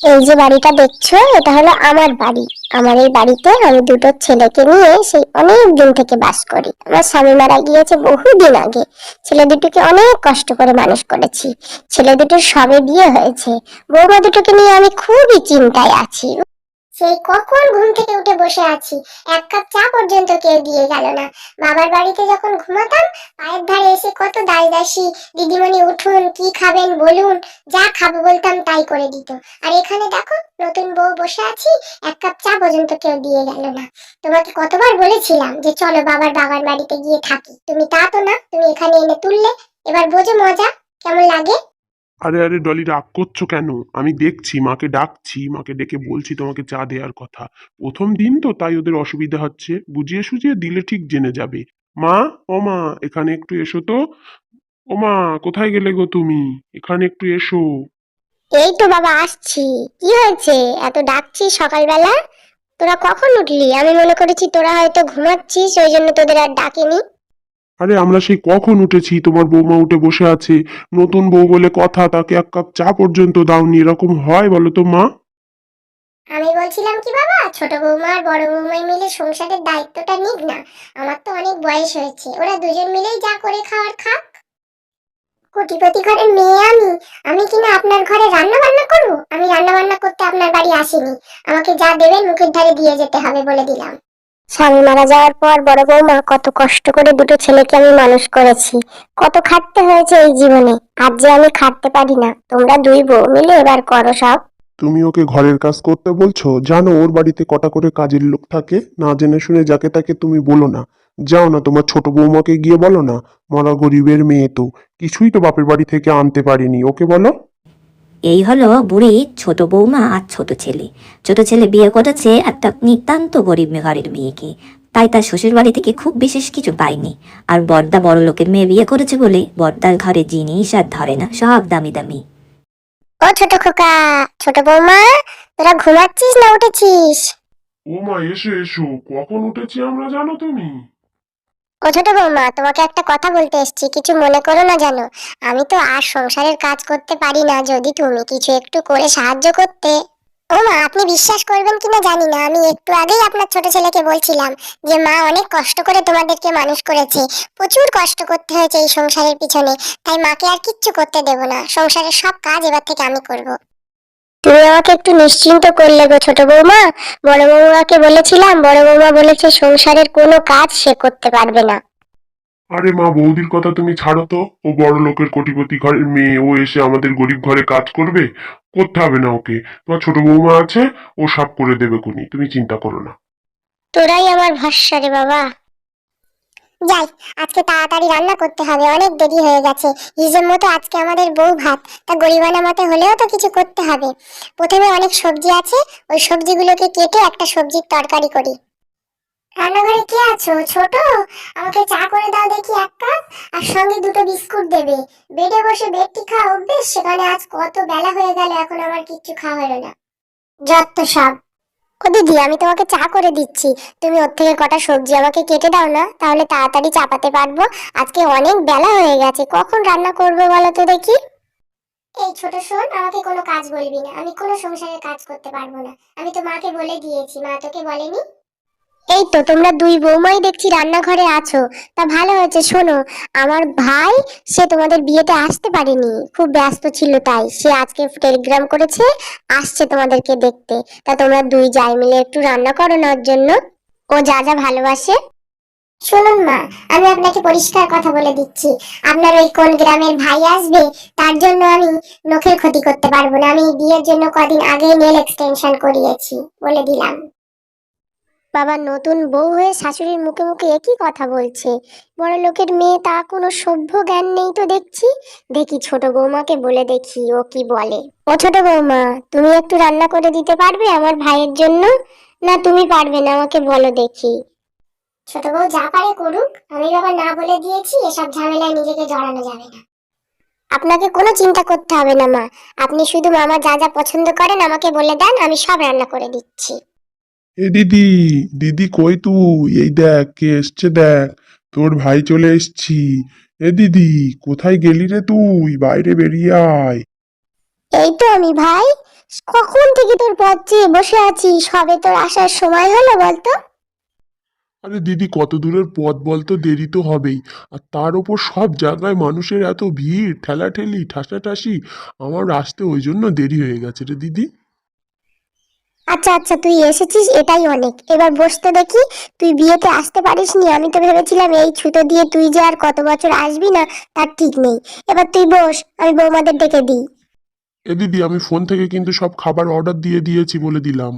এই যে বাড়িটা দেখছো, এটা হলো আমার বাড়ি। আমার এই বাড়িতে আমি দুটো ছেলেকে নিয়ে সেই অনেক দিন থেকে বাস করি। আমার স্বামী মারা গিয়েছে বহুদিন আগে। ছেলে দুটোকে অনেক কষ্ট করে মানুষ করেছি। ছেলে দুটোর সবে বিয়ে হয়েছে। বৌমা দুটোকে নিয়ে আমি খুবই চিন্তায় আছি। সেই কখন ঘুম থেকে উঠে বসে আছি, এক কাপ চা পর্যন্ত কেউ দিয়ে গেল না। বাবার বাড়িতে যখন ঘুমাতাম, পায়ের ধারে এসে কত দাসী দিদিমণি উঠুন, কি খাবেন বলুন, যা খাবো বলতাম তাই করে দিত। আর এখানে দেখো, নতুন বউ বসে আছি, এক কাপ চা পর্যন্ত কেউ দিয়ে গেল না। তোমাকে কতবার বলেছিলাম যে চলো বাবার বাগান বাড়িতে গিয়ে থাকি, তুমি তা তো না, তুমি এখানে এনে তুললে। এবার বোঝো মজা কেমন লাগে। আরে আরে ডলি, রাগ করছো কেন? আমি দেখছি, মাকে ডাকছি, মাকে ডেকে বলছি তোমাকে চা দেওয়ার কথা। প্রথম দিন তো, তাই ওদের অসুবিধা হচ্ছে, বুঝিয়ে সুঝিয়ে দিলে ঠিক জেনে যাবে। মা, ও মা, এখানে একটু এসো তো। ও মা, কোথায় গেলে গো তুমি? এখানে একটু এসো। এই তো বাবা আসছি। কি হয়েছে, এত ডাকছিস সকালবেলা? তোরা কখন উঠলি? আমি মনে করেছি তোরা হয়তো ঘুমাচ্ছিস, ওই জন্য তোদের আর ডাকিনি। আরে আমরা সেই কখন উঠেছি, তোমার বৌমা উঠে বসে আছে। নতুন বউ বলে কথা, তাকে এক কাপ চা পর্যন্ত দাওনি, এরকম হয় বলো তো মা? আমি বলছিলাম কি বাবা, ছোট বৌমা আর বড় বৌমাই মিলে সংসারের দায়িত্বটা নিক না। আমার তো অনেক বয়স হয়েছে, ওরা দুজন মিলেই যা করে খাওয়ার খাক। কোটিপতি ঘরের মেয়ে আমি। আমি কিনা আপনার ঘরে রান্না বান্না করবো? আমি রান্না বান্না করতে আপনার বাড়ি আসিনি। আমাকে যা দেবেন মুখের ধারে দিয়ে যেতে হবে বলে দিলাম। স্বামী মারা যাওয়ার পর বড় বৌমা কত কষ্ট করে দুটো ছেলেকে আমি মানুষ করেছি। কত খাটতে হয়েছে এই জীবনে। আজ যে আমি খাটতে পারি না, তোমরা দুই বউ মিলে এবার করো সব। তুমি ওকে ঘরের কাজ করতে বলছো? জানো ওর বাড়িতে কটা করে কাজের লোক থাকে? না জেনে শুনে যাকে তাকে তুমি বলো না। যাও না, তোমার ছোট বৌমাকে গিয়ে বলো না। মরা গরিবের মেয়ে তো, কিছুই তো বাপের বাড়ি থেকে আনতে পারিনি, ওকে বলো। এই হলো বুড়ি ছোট বৌমা আর ছোট ছেলে। ছোট ছেলে বিয়ে করেছে একটা নিতান্ত গরিব ঘরের মেয়েকে, তাই তার শ্বশুর বাড়ি থেকে খুব বিশেষ কিছু পায়নি। আর বড়দা বড় লোকের মেয়ে বিয়ে করেছে বলে বড়দার ঘরে জিনিস আর ধরে না, সব দামি দামি। ও ছোট খোকা, ছোট বৌমা, তোরা ঘুমাচ্ছিস না উঠেছিস? ও মা, এসো এসো, কখন উঠেছি আমরা জানো তুমি? ও ছোট বৌমা, তোমাকে একটা কথা বলতে এসেছি, কিছু মনে করো না জানো। আমি তো আর সংসারের কাজ করতে পারি না, যদি তুমি কিছু একটু করে সাহায্য করতে। ও মা, আপনি বিশ্বাস করবেন কিনা জানি না, আমি একটু আগেই আপনার ছোট ছেলেকে বলছিলাম যে মা অনেক কষ্ট করে তোমাদেরকে মানুষ করেছে। প্রচুর কষ্ট করতে হয়েছে এই সংসারের পিছনে। তাই মাকে আর কিচ্ছু করতে দেব না, সংসারের সব কাজ এবার থেকে আমি করব। তুমি আমাকে একটু নিশ্চিন্ত করলে গো ছোট বৌমা। বড় বৌমাকে বলেছিলাম, বড় বৌমা বলেছে সংসারের কোনো কাজ সে করতে পারবে না। আরে মা, বৌদির কথা তুমি ছাড়ো তো। ও বড় লোকের কোটিপতি ঘরের মেয়ে, ও এসে আমাদের গরিব ঘরে কাজ করবে? করতে হবে না ওকে, তোমার ছোট বৌমা আছে, ও সব করে দেবে কোনি, তুমি চিন্তা করো না। তোরাই আমার ভরসা রে বাবা। যাই, আজকে তাড়াতাড়ি রান্না করতে হবে, অনেক দেরি হয়ে গেছে। হিসেব মতো আজকে আমাদের বউ ভাত, তা গরিবানা মতে হলেও তো কিছু করতে হবে। প্রথমে অনেক সবজি আছে, ওই সবজিগুলোকে কেটে একটা সবজির তরকারি করি। রান্নাঘরে কে আছো ছোট? আমাকে চা করে দাও দেখি এক কাপ, আর সঙ্গে দুটো বিস্কুট দেবে। বেডে বসে বেডটি খাওয়া অভ্যেস, সেখানে আজ কত বেলা হয়ে গেল এখন আমার কিচ্ছু খাওয়া হলো না। যত সব। ও দিদি, আমি তোমাকে চা করে দিচ্ছি, তুমি ওর থেকে কটা সবজি আমাকে কেটে দাও না, তাহলে তাড়াতাড়ি চাপাতে পারবো। আজকে অনেক বেলা হয়ে গেছে, কখন রান্না করবো বলো তো দেখি। এই ছোট শোন, আমাকে কোনো কাজ বলবি না, আমি কোনো সংসারের কাজ করতে পারবো না। আমি তো মাকে বলে দিয়েছি, মা তোকে বলেনি? এই তো তোমরা দুই বৌমাই দেখছি রান্নাঘরে আছো, তা ভালো হয়েছে। শোনো, আমার ভাই, সে তোমাদের বিয়েতে আসতে পারেনি, খুব ব্যস্ত ছিল, তাই সে আজকে টেলিগ্রাম করেছে, আসছে তোমাদেরকে দেখতে। তা তোমরা দুই যাই মিলে একটু রান্না করো না ওর জন্য, ও যা যা ভালোবাসে। শুনুন মা, আমি আপনাকে পরিষ্কার কথা বলে দিচ্ছি, আপনার ওই কোন গ্রামের ভাই আসবে, তার জন্য আমি নখের ক্ষতি করতে পারবো না। আমি বিয়ের জন্য কদিন আগে নেল এক্সটেনশন করিয়েছি, বলে দিলাম। বাবা, নতুন বউ হয়ে শাশুড়ির মুখে মুখে একই কথা বলছে। বড় লোকের মেয়ে, তা কোনো সভ্য জ্ঞান নেই তো দেখছি। দেখি ছোট বৌমাকে বলে দেখি ও কি বলে। ও ছোট বৌমা, তুমি একটু রান্না করে দিতে পারবে আমার ভাইয়ের জন্য? না তুমি পারবে না, আমাকে বলো দেখি। ছোট বউ যা পারে করুক, আমি বাবা না বলে দিয়েছি, এসব ঝামেলায় নিজেকে জড়ানো যাবে না। আপনাকে কোনো চিন্তা করতে হবে না মা, আপনি শুধু মামা যা যা পছন্দ করেন আমাকে বলে দেন, আমি সব রান্না করে দিচ্ছি। এ দিদি, দিদি কই তুই? এই দেখ কে এসছে দেখ, তোর ভাই চলে এসছি। এ দিদি, কোথায় গেলি রে তুই? বাইরে বেরিয়ে আয়। এই তো আমি ভাই, কখন থেকে তোর পথ চেয়ে বসে আছি, সবে তোর আসার সময় হলো বলতো। আরে দিদি, কত দূরের পথ বলতো, দেরি তো হবেই। আর তার ওপর সব জায়গায় মানুষের এত ভিড়, ঠেলাঠেলি ঠাসাঠাসি, আমার আসতে ওই জন্য দেরি হয়ে গেছে রে দিদি। আচ্ছা আচ্ছা, তুই এসেছিস এটাই অনেক, এবার বসতে দেখি। তুই বিয়েতে আসতে পারিসনি, আমি তো ভেবেছিলাম এই ছুতো দিয়ে তুই যে আর কত বছর আসবি না তার ঠিক নেই। এবার তুই বস, আমি বৌমাদের ডেকে দিই। এ দিদি, আমি ফোন থেকে কিন্তু সব খাবার অর্ডার দিয়ে দিয়েছি বলে দিলাম।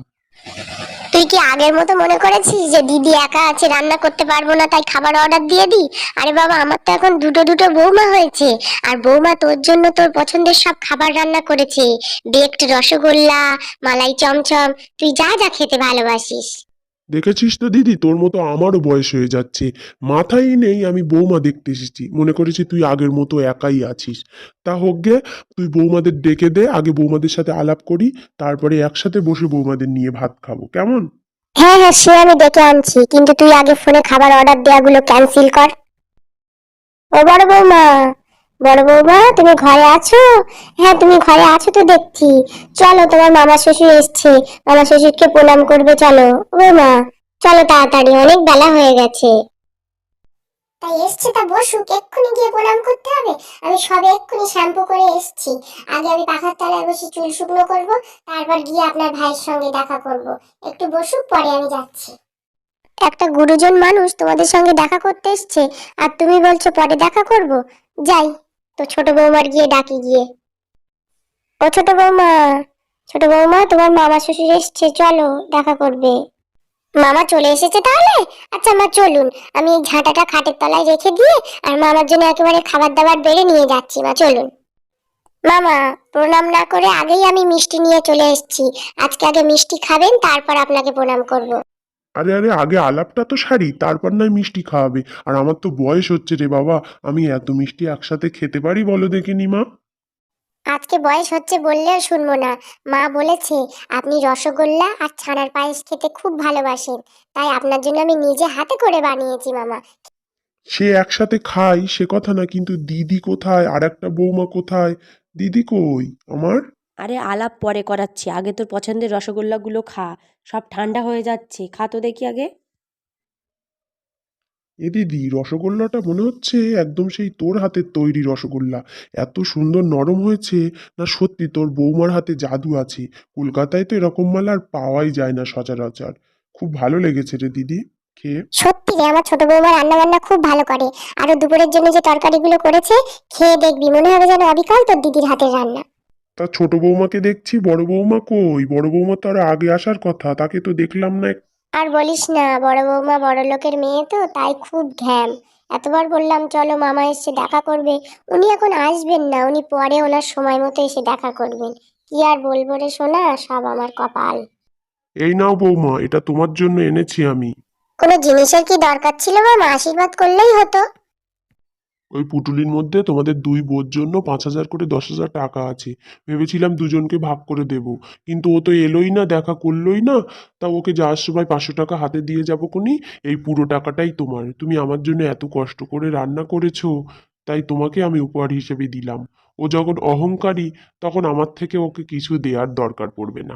তুই কি আগের মতো মনে করেছিস যে দিদি একা আছে, রান্না করতে পারবো না, তাই খাবার অর্ডার দিয়ে দিই? আরে বাবা, আমার তো এখন দুটো দুটো বৌমা হয়েছে, আর বৌমা তোর জন্য তোর পছন্দের সব খাবার রান্না করেছে। বেকড রসগোল্লা, মালাই চমচম, তুই যা যা খেতে ভালোবাসিস। দেখেছিস তো দিদি, তোর মতো আমারও বয়স হয়ে যাচ্ছে, মাথায় নেই আমি বৌমা দেখতে এসেছি, মনে করেছি তুই আগের মতো একাই আছিস। তা হোক গে, তুই বৌমাদের ডেকে দে, আগে বৌমাদের সাথে আলাপ করি, তারপরে একসাথে বসে বৌমাদের নিয়ে ভাত খাবো, কেমন? হ্যাঁ হ্যাঁ, সে আমি ডেকে আনছি, কিন্তু তুই আগে ফোনে খাবার অর্ডার দেওয়াগুলো ক্যান্সেল কর। ও বড় বৌমা, বড় বৌমা তুমি ঘরে আছো? হ্যাঁ তুমি ঘরে আছো তো দেখছি। চলো, তোমার মামা শ্বশুর এসছে, মামা শ্বশুরকে প্রণাম করবে, চলো বৌমা, চলো তাড়াতাড়ি, অনেক বেলা হয়ে গেছে। তাই এসছে, তা বসুক, এক্ষুনি গিয়ে প্রণাম করতে হবে? আমি সবে এক্ষুনি শ্যাম্পু করে এসছি। আগে আমি পাখার তলায় বসে চুল শুকনো করবো, তারপর গিয়ে আপনার ভাইয়ের সঙ্গে দেখা করব। একটু বসুক, পরে আমি যাচ্ছি। একটা গুরুজন মানুষ তোমাদের সঙ্গে দেখা করতে এসছে, আর তুমি বলছো পরে দেখা করব? যাই, তো ছোট বৌমার গিয়ে ডাকি গিয়ে। ও ছোট বৌমা, ছোট বৌমা, তোমার মামা শ্বশুর এসছে, চলো দেখা করবে। মামা চলে এসেছে তাহলে? আচ্ছা মা চলুন, আমি এই ঝাঁটাটা খাটের তলায় রেখে দিয়ে আর মামার জন্য একেবারে খাবার দাবার বেড়ে নিয়ে যাচ্ছি, মা চলুন। মামা, প্রণাম না করে আগেই আমি মিষ্টি নিয়ে চলে এসেছি। আজকে আগে মিষ্টি খাবেন, তারপর আপনাকে প্রণাম করব। আরে আরে, আগে আলাপটা তো সারি, তারপর নয় মিষ্টি খাওয়াবে। আর আমার তো বয়স হচ্ছে রে বাবা, আমি এত মিষ্টি একসাথে খেতে পারি বলো দেখিনি মা? আজকে বয়স হচ্ছে বললেও শুনবো না। মা বলেছে আপনি রসগোল্লা আর ছানার পায়েস খেতে খুব ভালোবাসেন, তাই আপনার জন্য আমি নিজে হাতে করে বানিয়েছি মামা। সে একসাথে খাই সে কথা না, কিন্তু দিদি কোথায়, আর একটা বৌমা কোথায়? দিদি কই আমার? আরে আলাপ পরে করাচ্ছি, আগে তোর পছন্দের রসগোল্লাগুলো খা। সব ঠান্ডা হয়ে যাচ্ছে, খা তো দেখি আগে। এ দিদি, রসগোল্লাটা মনে হচ্ছে একদম সেই তোর হাতের তৈরি রসগোল্লা। এত সুন্দর নরম হয়েছে, না সত্যি তোর বৌমার হাতে জাদু আছে। কলকাতায় তো এরকম মাল আর পাওয়াই যায় না সচরাচর। খুব ভালো লেগেছে রে দিদি খেয়ে। সত্যি রে, আমার ছোট বৌমা রান্না বান্না খুব ভালো করে। আরো দুপুরের জন্য যে তরকারিগুলো করেছে, খেয়ে দেখবি, মনে হবে যেন অবিকল তোর দিদির হাতের রান্না। তা ছোট বৌমাকে দেখছি, বড় বৌমা কই? বড় বৌমা তো আরো আগে আসার কথা, তাকে তো দেখলাম না। আর বলিস না, বড় বৌমা বড় লোকের মেয়ে তো, তাই খুব ঘ্যাম। এতবার বললাম চলো মামা এসে দেখা করবে, উনি এখন আসবেন না, উনি পরে ওনার সময় মতো এসে দেখা করবেন। কি আর বলবো রে সোনা, সব আমার কপাল। এই নাও বৌমা, এটা তোমার জন্য এনেছি আমি। কোনো জিনিসের কি দরকার ছিল মামা? আশীর্বাদ করলেই হতো। ওই পুটুলির মধ্যে তোমাদের দুই বোর জন্য 5,000 করে 10,000 টাকা আছে। ভেবেছিলাম দুজনকে ভাগ করে দেব, কিন্তু ও তো এলোই না, দেখা করলোই না। তা ওকে যাওয়ার সময় 500 টাকা হাতে দিয়ে যাবো কোনি। এই পুরো টাকাটাই তোমার, তুমি আমার জন্য এত কষ্ট করে রান্না করেছো, তাই তোমাকে আমি উপহার হিসেবে দিলাম। ও যখন অহংকারী, তখন আমার থেকে ওকে কিছু দেওয়ার দরকার পড়বে না।